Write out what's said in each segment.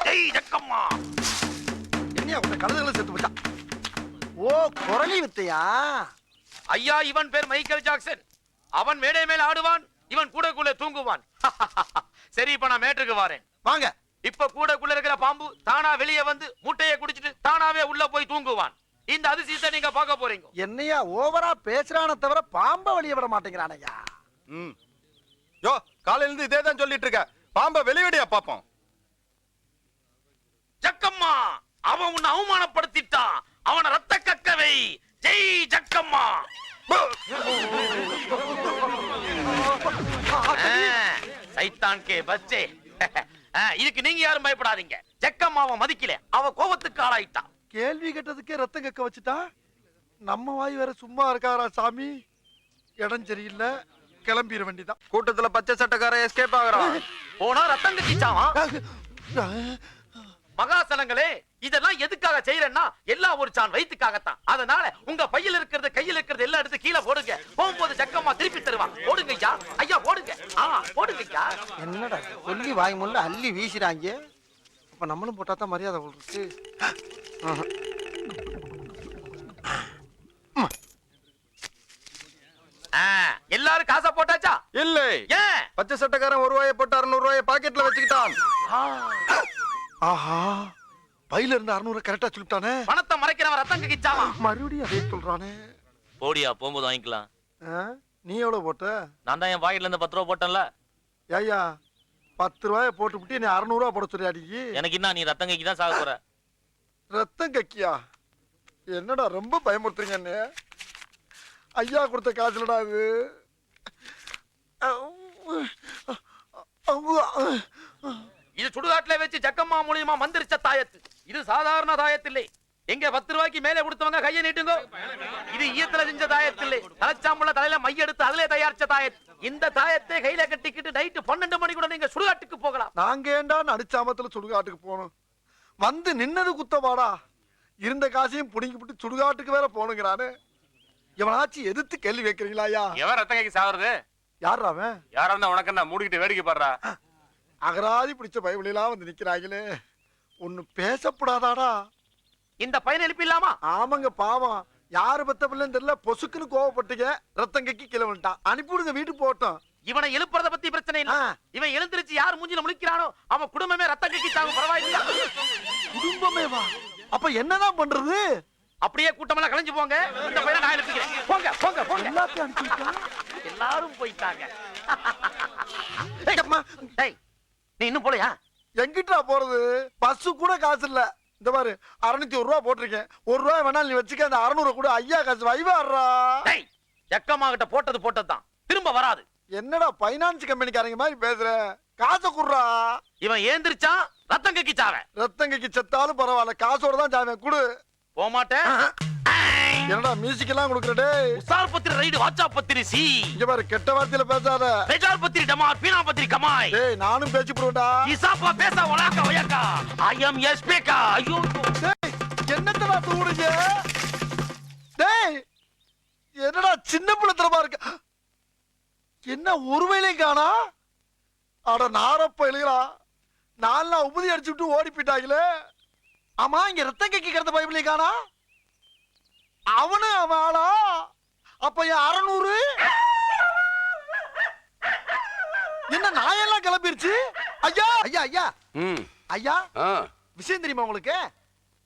ஜெய் ஜக்கம்மா. என்னையா உங்க கழுதுகளை செத்து போச்சா? ஓ, குரலி வித்தையா? ஐயா, இவன் பேர் மைக்கேல் ஜாக்சன். அவன் மேடை மேல ஆடுவான், இவன் கூடக்குள்ள தூங்குவான். சரி, இப்ப நான் மேட்டுக்கு வரேன். வாங்க. இப்ப கூடக்குள்ள இருக்கிற பாம்பு தானா வெளியே வந்து முட்டையை குடிச்சிட்டு தானாவே உள்ள போய் தூங்குவான். இந்த அதிசயத்தை நீங்க பார்க்க போறீங்க. என்னையா ஓவரா பேசுறான தவிர பாம்ப வெளியே விட மாட்டேங்கிறானையா? யோ, காலையில இருந்து இதே தான் சொல்லிட்டு இருக்க. பாம்ப வெளியடியா பாப்போம். ஜக்கம்மா, அவன் உன்னை அவமானப்படுத்திட்டான். அவனை ரத்த கக்கவை. ஜெய் ஜக்கம்மா. சைத்தான் கே பச்சே. இதுக்கு நீங்க யாரும் பயப்படாதீங்க. ஜக்கம்மாவை மதிக்கல, அவ கோபத்துக்கு ஆளாயிட்டான். கேள்வி கேட்டதுக்கே ரத்தம் கக்க வச்சுட்டா. நம்ம வாய் வேற சும்மா இருக்காரா சாமி? இடம் சரியில்லை, கிளம்பிட வேண்டிதான். கூட்டத்துல பச்சை சட்டக்கார எஸ்கேப் ஆகுறான். போனா ரத்தம் கட்டிச்சாமா. மகாசனங்களே, இதெல்லாம் எதுக்காக செய்யறேன்னா எல்லாம் ஒரு சான் வயிற்றுக்காகத்தான். அதனால உங்க பையில இருக்கிறது கையில இருக்கிறது எல்லாம் எடுத்து கீழே போடுங்க. போகும்போது ஜக்கம்மா திருப்பி தருவான். ஓடுங்க ஐயா, ஐயா ஓடுங்க. ஓடுங்க ஐயா. என்னடா சொல்லி வாய் முள்ள அள்ளி வீசுறாங்க. அப்ப நம்மளும் போட்டா தான் மரியாதை இருக்கு. எல்லாரும் காசா போட்டாச்சா? இல்ல. ஏன்? பச்சை சட்டக்காரன் 1 ரூபாயை போட்டு 600 ரூபாயை பாக்கெட்ல வச்சுக்கிட்டான். ஆஹா, பையில இருந்து 600 கரெக்டா சொல்லிட்டானே. பணத்தை மறைக்கிறவன் ரத்தம் கக்கிச்சாமா. மறுபடியும் அதே சொல்றானே. போடியா, போகும்போது வாங்கிக்கலாம். நீ எவ்வளவு போட்ட? நான் தான் என் பாக்கெட்ல இருந்து 10 ரூபா போட்டேன்ல. ஐயா, 10 ரூபாய போட்டு விட்டு நீ 600 ரூபா போட சொல்லியாடி. எனக்கு என்ன, நீ ரத்தம் கக்கி தான் சாக போற. ரத்தம் கக்கியா? என்னடா ரொம்ப பயமுறுத்துறீங்க என்ன? ஐயா கொடுத்த காசுலடா இது. இது சுடுகாட்டுல வச்சு ஜக்கம்மா மூலியமா மந்திரிச்ச தாயத்து. இது சாதாரண தாயத்தில்லை. எங்க 10 ரூபாய்க்கு மேல கொடுத்தவங்க கையை நீட்டுங்க. இது ஈயத்துல செஞ்ச தாயத்தில்லை. தலைச்சாம்புல தலையில மை எடுத்து அதிலே தயாரிச்ச தாயத்து. இந்த தாயத்தை கையில கட்டிக்கிட்டு நைட்டு 12 மணி கூட நீங்க சுடுகாட்டுக்கு போகலாம். நாங்க ஏண்டா நடுச்சாமத்துல சுடுகாட்டுக்கு போகணும்? வந்து நின்னது குத்தவாடா. இருந்த காசையும் புடிங்கி விட்டு சுடுகாட்டுக்கு வேற போனுங்கிறானு. எவனாச்சும் எதிர்த்து கேள்வி வைக்கிறீங்களா? எவன் ரத்தம் கக்கி சாகுறது? யாரா அவன்? யாரா இருந்தா உனக்கு என்ன, மூடிக்கிட்டு வேடிக்கை பாடுறா. அகராதி பிடிச்ச பைபிளெல்லாம் வந்து நிக்கிறாங்களே. ஒண்ணு பேசப்படாதாடா? இந்த பையனை எழுப்பிடலாமா? ஆமாங்க, பாவம். யாரு பத்த பிள்ளைன்னு தெரியல, பொசுக்குன்னு கோவப்பட்டுங்க. ரத்தம் கக்கி கிளை வந்துட்டான். அனுப்பிவிடுங்க, வீட்டுக்கு போட்டோம். இவனை எழுப்புறத பத்தி பிரச்சனை இல்ல. இவன் எழுந்திருச்சு யார் மூஞ்சில முழிக்கிறானோ அவன் குடும்பமே ரத்தம் கக்கி சாகும். பரவாயில்ல. குடும்பமே வா? அப்ப என்னதான் பண்றது? அப்படியே கூட்டமெல்லாம் கலைஞ்சு போங்க. இந்த பையனை நான் எழுப்பிக்கிறேன். போங்க போங்க போங்க. எல்லாத்தையும் அனுப்பிட்டாங்க. எல்லாரும் போயிட்டாங்க. நீ இன்னும் போலையா? எங்கிட்டா போறது? பஸ் கூட காசு இல்ல. இந்த பாரு, 601 ரூபா போட்டிருக்கேன். 1 ரூபாய் வேணாலும் நீ வச்சுக்க. அந்த 600 கூட ஐயா காசு வைவாடுறா. ஜக்கம்மா கிட்ட போட்டது போட்டதுதான், திரும்ப வராது. என்னடா பைனான்ஸ் கம்பெனிக்காரங்க மாதிரி பேசுற? காசை குடுறா. இவன் ஏந்திரிச்சான் ரத்தம் கக்கி சாவ. ரத்தம் கக்கி செத்தாலும் பரவாயில்ல, காசோட தான் சாவேன். குடு. போக மாட்டேன். என்னடா மியூசிக் எல்லாம் கொடுக்கறடே? உசார் பத்திரி ரைடு, வாச்சா பத்திரி சி. இங்க பாரு, கெட்ட வார்த்தையில பேசாத. பேஜார் பத்திரி டமார், பீனா பத்திரி கமாய். டேய், நானும் பேசி போறேன்டா. இசாப்பா பேசா வளாக்க வயக்கா. ஐ அம் எஸ்பேக்கா. ஐயோ டேய், என்னத்தடா தூடுங்க? டேய், என்னடா சின்ன புள்ளத்தரமா இருக்கு. என்ன ஒருவேளையும் காணா? அட நாரப்ப எழுகிறா. நாலா உபதி அடிச்சு விட்டு ஓடி போயிட்டாங்களே. ஆமா, இங்க ரத்தம் கக்கி கிடந்த பைபிளையும் காணா. அவனு அவன் ஆளா? அப்ப 600 என்ன நாயெல்லாம் கிளம்பிருச்சு? ஐயா ஐயா ஐயா ஐயா, விஷயம் தெரியுமா உங்களுக்கு?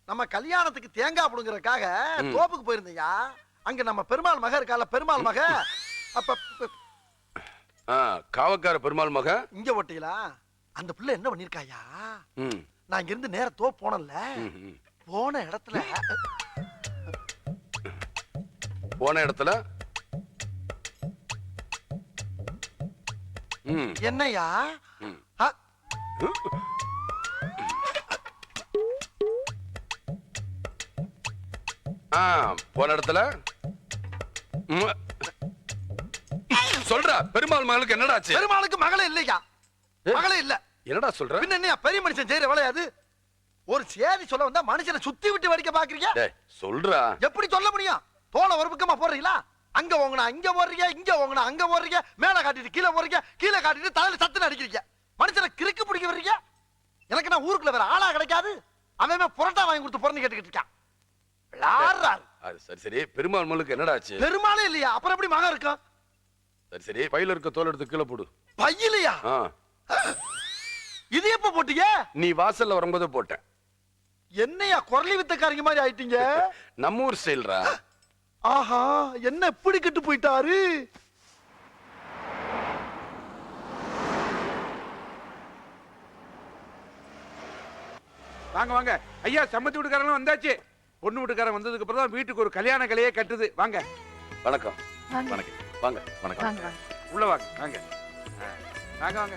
நம்ம கல்யாணத்துக்கு தேங்காய் புடுங்கறதுக்காக தோப்புக்கு போயிருந்தீங்க. அங்க நம்ம பெருமாள் மக இருக்கால, பெருமாள் மக. அப்ப காவக்கார பெருமாள் மக இங்க ஓட்டீங்களா? அந்த பிள்ளை என்ன பண்ணிருக்காயா? நான் இங்க இருந்து நேர தோப்பு போனல. போன இடத்துல என்னையா? போன இடத்துல சொல்ற பெருமாள் மகளுக்கு என்னடாச்சு? பெருமாளுக்கு மகளே இல்லையா? மகளே இல்ல. என்னடா சொல்ற? பின்ன என்ன பெரிய மனுஷன் செய்யற வேலையாது? ஒரு சேதி சொல்ல வந்தா மனுஷனை சுத்தி விட்டு வடிக்க பாக்குறீங்க. சொல்றா. எப்படி சொல்ல முடியும்? தோலை ஒரு பக்கமா போடுறீங்களா? அங்க ஓங்கனா இங்க போடுறீங்க, இங்க ஓங்கனா அங்க போடுறீங்க, மேல காட்டிட்டு கீழே போடுறீங்க, கீழே காட்டிட்டு தலையில சத்துன்னு அடிக்கிறீங்க. மனுஷனை கிறுக்கு பிடிக்க வர்றீங்க. எனக்கு நான் ஊருக்குள்ள வேற ஆளா கிடைக்காது. அவன் புரோட்டா வாங்கி கொடுத்து பிறந்து கேட்டுக்கிட்டு இருக்கான். விளாடுறாரு. அது சரி சரி பெருமாள் மகளுக்கு என்னடா ஆச்சு? பெருமாளே இல்லையா, அப்புறம் எப்படி மகன் இருக்கான்? சரி சரி பையில இருக்க தோல் எடுத்து கீழே போடு. பையிலையா? ஆ. இது எப்ப போட்டீங்க? நீ வாசல்ல வரும்போது போட்டேன். என்னையா குரலி வித்தக்காரங்க மாதிரி ஆயிட்டீங்க? நம்ம ஊர் ஸ்டைல்ரா. ஆஹா, என்ன இப்படி கெட்டு போயிட்டாரு? வாங்க வாங்க ஐயா, சம்மந்தி வீட்டுக்காரங்க வந்தாச்சு. பொண்ணு வீட்டுக்காரன் வந்ததுக்கு அப்புறம் தான் வீட்டுக்கு ஒரு கல்யாண கலையே கட்டுது. வாங்க வணக்கம். வாங்க. வணக்கம். வாங்க வணக்கம். வாங்க வாங்க. உள்ள வாங்க. வாங்க வாங்க வாங்க.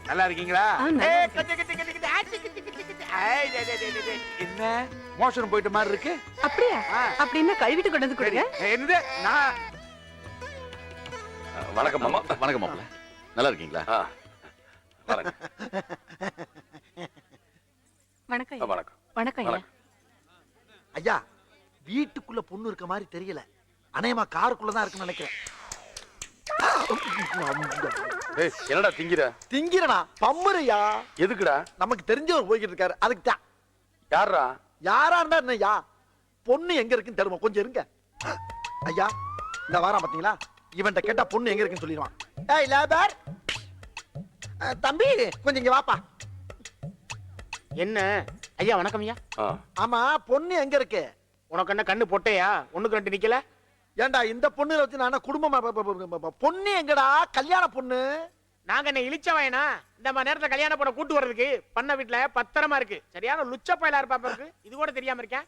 நல்லா இருக்கீங்களா? நல்லா ஏய், இருக்கேன். கட்டு, கட்டு, கட்டு, கட்டு. ஆ, டிக்கு, டிக்கு, டிக்கு, டிக்கு. ஐ, டே, டே, டே, டே, டே. என்ன மோஷன் போயிட்ட மாதிரி இருக்கு? அப்படியா? ஆ. அப்படின்னா கழுவிட்டு கொண்டு வந்து சரி. கொடுங்க. என்னது நான் வணக்கம் மாமா. வணக்கம் மாப்பிள்ள, நல்லா இருக்கீங்களா? ஆ. வணக்கம். வணக்கம் ஐயா. வணக்கம். வணக்கம் ஐயா. வணக்கம். ஐயா, வீட்டுக்குள்ள பொண்ணு இருக்க மாதிரி தெரியல. அநேகமா காருக்குள்ளதான் இருக்குன்னு நினைக்கிறேன். ஏய் என்னடா திங்கிற? திங்கிறனா பம்முறையா? எதுக்குடா? நமக்கு தெரிஞ்சவர் போய்கிட்டு இருக்காரு, அதுக்கு தான். யாரா? யாரா இருந்தா என்னய்யா, பொண்ணு எங்க இருக்குன்னு தெரியுமா? கொஞ்சம் இருங்க ஐயா. இந்த வாரம் பாத்தீங்களா, இவன்ட்ட கேட்டா பொண்ணு எங்க இருக்குன்னு சொல்லிடுவான். ஏய் லேபர், தம்பி கொஞ்சம் இங்க வாப்பா. என்ன ஐயா? வணக்கம் ஐயா. ஆ. ஆமா, பொண்ணு எங்க இருக்கு? உனக்கு என்ன கண்ணு பொட்டையா? ஒண்ணுக்கு ரெண்டு நிக்கல. ஏண்டா இந்த பொண்ணு வச்சு நான் குடும்பமா பொண்ணு எங்கடா? கல்யாண பொண்ணு. நாங்க என்ன இழிச்ச வயனா? இந்த மாதிரி நேரத்துல கல்யாண பொண்ணை கூட்டு வர்றதுக்கு பண்ண வீட்டுல பத்திரமா இருக்கு. சரியான லுச்ச பயலா இருப்பா இருக்கு. இது கூட தெரியாம இருக்கேன்.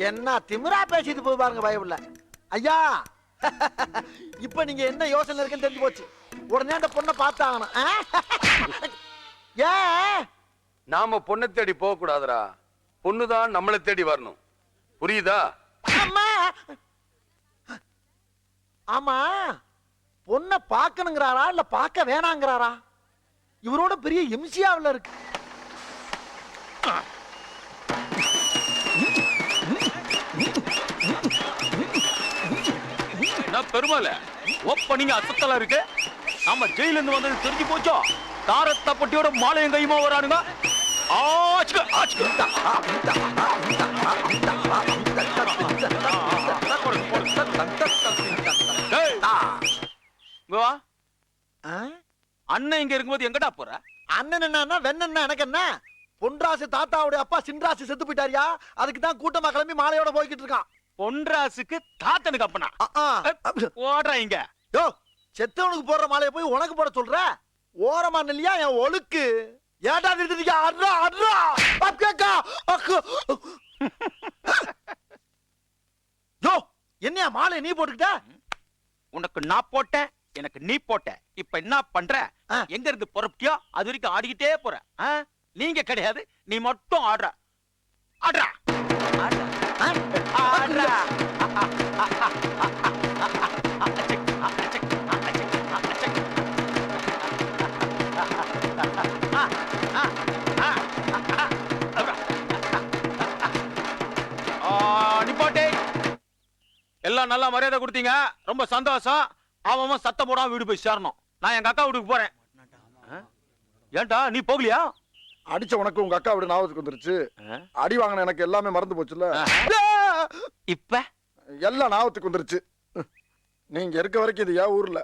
என்ன திமிரா பேசிட்டு போய் பாருங்க பயவுல. ஐயா இப்ப நீங்க என்ன யோசனை இருக்குன்னு தெரிஞ்சு போச்சு. உடனே அந்த பொண்ணை பார்த்தாகணும். ஏன் நாம பொண்ணை தேடி போக கூடாதுடா. பொண்ணுதான் நம்மளை தேடி வரணும். புரியுதா? அம்மா? ஆமா, பொண்ணை பார்க்கணுங்கிறாரா இல்ல பார்க்க வேணாங்கிறாரா? இவரோட பெரிய எம்சியாவில் இருக்கு. பெருமாள் ஓப்பனிங் அசத்தலா இருக்கு. நாம ஜெயில இருந்து வந்தது தெரிஞ்சு போச்சோ. தாரத்த பட்டியோட மாலையும் கையுமா வரானுங்க. ஆச்சுக்க ஆச்சுக்க. டேய், இங்க வா. அண்ணன் இங்க இருக்கும்போது எங்கடா போற? அண்ணன் என்ன வெண்ணெண்ண எனக்கு என்ன? பொன்ராசு தாத்தாவுடைய அப்பா சின்ராசு செத்து போயிட்டாரியா, அதுக்கு தான் கூட்டமா கிளம்பி மாலையோட போய்கிட்டு இருக்கான். பொன்ராசுக்கு தாத்தனுக்கு அப்பனா ஓடுறா இங்க. யோ, செத்தவனுக்கு போடுற மாலையை போய் உனக்கு போட சொல்ற? ஓரமா இல்லையா என் ஒழுக்கு? ஏடா நிறுத்திட்டீங்க? அட்ரா அட்ரா அக்கா அக்கு. யோ, என்னையா மாலை நீ போட்டுக்கிட்ட? உனக்கு நான் போட்டேன், எனக்கு நீ போட்ட. இப்ப என்ன பண்ற? எங்க இருந்து பொறப்பியோ அது வரைக்கும் ஆடிக்கிட்டே போற. நீங்க கிடையாது, நீ மட்டும் ஆடுற. ஆடுறா ஆடுறா. நிப்பாட்டே. எல்லாம் நல்லா மரியாதை கொடுத்தீங்க, ரொம்ப சந்தோஷம். அவன் சத்தம் போடாம வீடு போய் சேரணும். நான் எங்க அக்கா வீட்டுக்கு போறேன். ஏன்டா நீ போகலையா? அடிச்ச உனக்கு உங்க அக்கா விட ஞாபகத்துக்கு வந்துருச்சு. அடி வாங்கின எனக்கு எல்லாமே மறந்து போச்சுல்ல. இப்ப எல்லாம் ஞாபகத்துக்கு வந்துருச்சு. நீங்க இருக்க வரைக்கும் இது ஏன் ஊர்ல,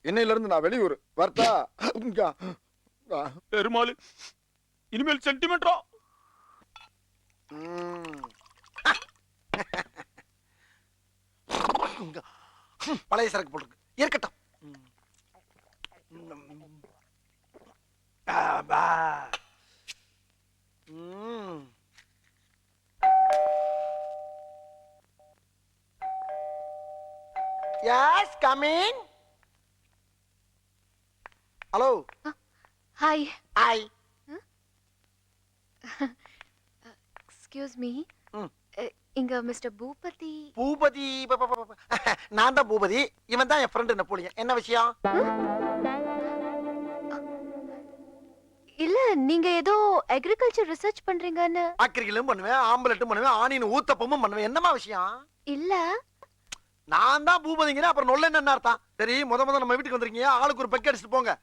இன்னையில இருந்து நான் வெளியூர் வரட்டா? பெருமாள் இனிமேல் சென்டிமெண்ட்ரா. பழைய சரக்கு போட்டுருக்கு, இருக்கட்டும். Yes, come in. Hello. Hi. Hi. Excuse me. இங்க மிஸ்டர் பூபதி. பூபதி நான் தான் பூபதி. இவன் தான் என் ஃப்ரெண்ட் நெப்போலியன். என்ன விஷயம்? இல்ல, நீங்க ஏதோ அக்ரிகல்ச்சர் ரிசர்ச் பண்றீங்கன்னு. ஆக்கிரிகளும் பண்ணுவேன், ஆம்பலட்டும் பண்ணுவேன், ஆணின் ஊத்தப்பமும் பண்ணுவேன். என்னமா விஷயம்? இல்ல, நான் தான் பூபதிங்க. அப்புறம் நொல்ல என்ன அர்த்தம்? சரி, முத நம்ம வீட்டுக்கு வந்திருக்கீங்க, ஆளுக்கு ஒரு பெக் அடிச்சுட்டு போங்க.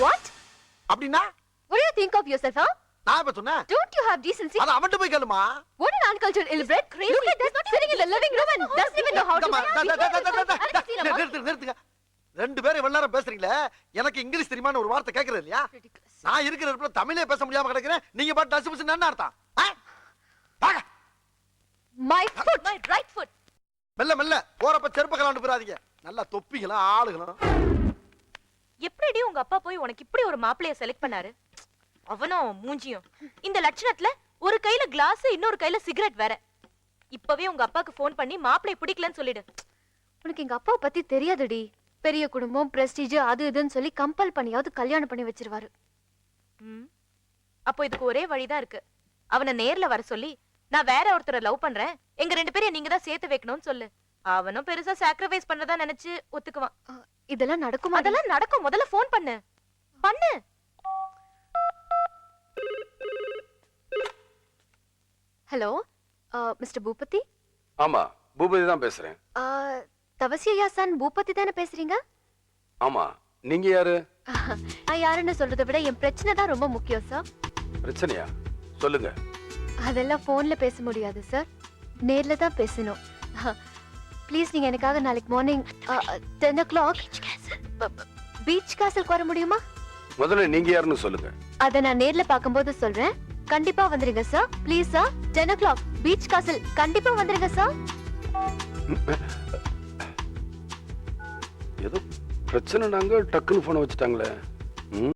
வாட்? அப்படின்னா What do you think of yourself, huh? நான் இப்ப சொன்னேன் Don't you have decency? அத அவன்கிட்ட போய் கேளுமா. What an uncultured illiterate. Crazy. Look at this, sitting in the living room and doesn't even know how to நிறுத்துங்க. ரெண்டு பேரும் இவ்வளவு நேரம் பேசுறீங்களே, எனக்கு இங்கிலீஷ் தெரியுமான்னு ஒரு வார்த்தை கேக்குறது இல்லையா? நான் இருக்கிற இடத்துல தமிழே பேச முடியாம கிடக்குறேன். நீங்க பாட்டு டஸ் புஸ் என்ன அர்த்தம்? வாங்க. My foot, my right foot. மெல்ல மெல்ல போறப்ப செருப்பு கலாண்டு போறாதீங்க. நல்லா தொப்பிங்களா ஆளுகளும். எப்படிடி உங்க அப்பா போய் உனக்கு இப்படி ஒரு மாப்பிளைய செலக்ட் பண்ணாரு? அவனும் மூஞ்சியும் இந்த லட்சணத்துல ஒரு கையில கிளாஸ் இன்னொரு கையில சிகரெட் வேற. இப்பவே உங்க அப்பாக்கு ஃபோன் பண்ணி மாப்பிளைய பிடிக்கலன்னு சொல்லிடு. உனக்கு எங்க அப்பாவை பத்தி தெரியாதுடி. பெரிய குடும்பம், பிரஸ்டீஜ், அது இதுன்னு சொல்லி கம்பல் பண்ணியாவது கல்யாணம் பண்ணி வச்சிருவாரு. அப்போ இதுக்கு ஒரே வழிதான் இருக்கு. அவனை நேர்ல வர சொல்லி, நான் வேற ஒருத்தரை லவ் பண்றேன், எங்க ரெண்டு பேரையும் நீங்க தான் சேர்த்து வைக்கணும்னு சொல்லு. அவனும் பெருசா சாக்ரிஃபைஸ் பண்ணதா நினைச்சு ஒத்துக்குவான். இதெல்லாம் நடக்குமா? அதெல்லாம் நடக்கும். முதல்ல ஃபோன் பண்ணு. பண்ணு. Hello, mister Boopathi. ஆமா, பூபதி தான் பேசுறேன். தவசியா சான் பூபதி தானே பேசுறீங்க? ஆமா, நீங்க யாரு? நான் யாருன்னு சொல்றதை விட என் பிரச்சனை தான் ரொம்ப முக்கியம் சார். பிரச்சனையா? சொல்லுங்க. அதெல்லாம் போன்ல பேச முடியாது சார், நேர்ல தான் பேசணும். ப்ளீஸ் நீங்க எனக்காக நாளைக்கு மார்னிங் 10 o'clock பீச் காசலுக்கு வர முடியுமா? முதல்ல நீங்க யாருன்னு சொல்லுங்க. அத நான் நேர்ல பாக்கும்போது சொல்றேன். கண்டிப்பா வந்துருங்க sir. Please sir, 10 o'clock beach castle கண்டிப்பா வந்துருங்க சார். ஏதோ பிரச்சனை, நாங்க டக்குன்னு போன வச்சுட்டாங்களே.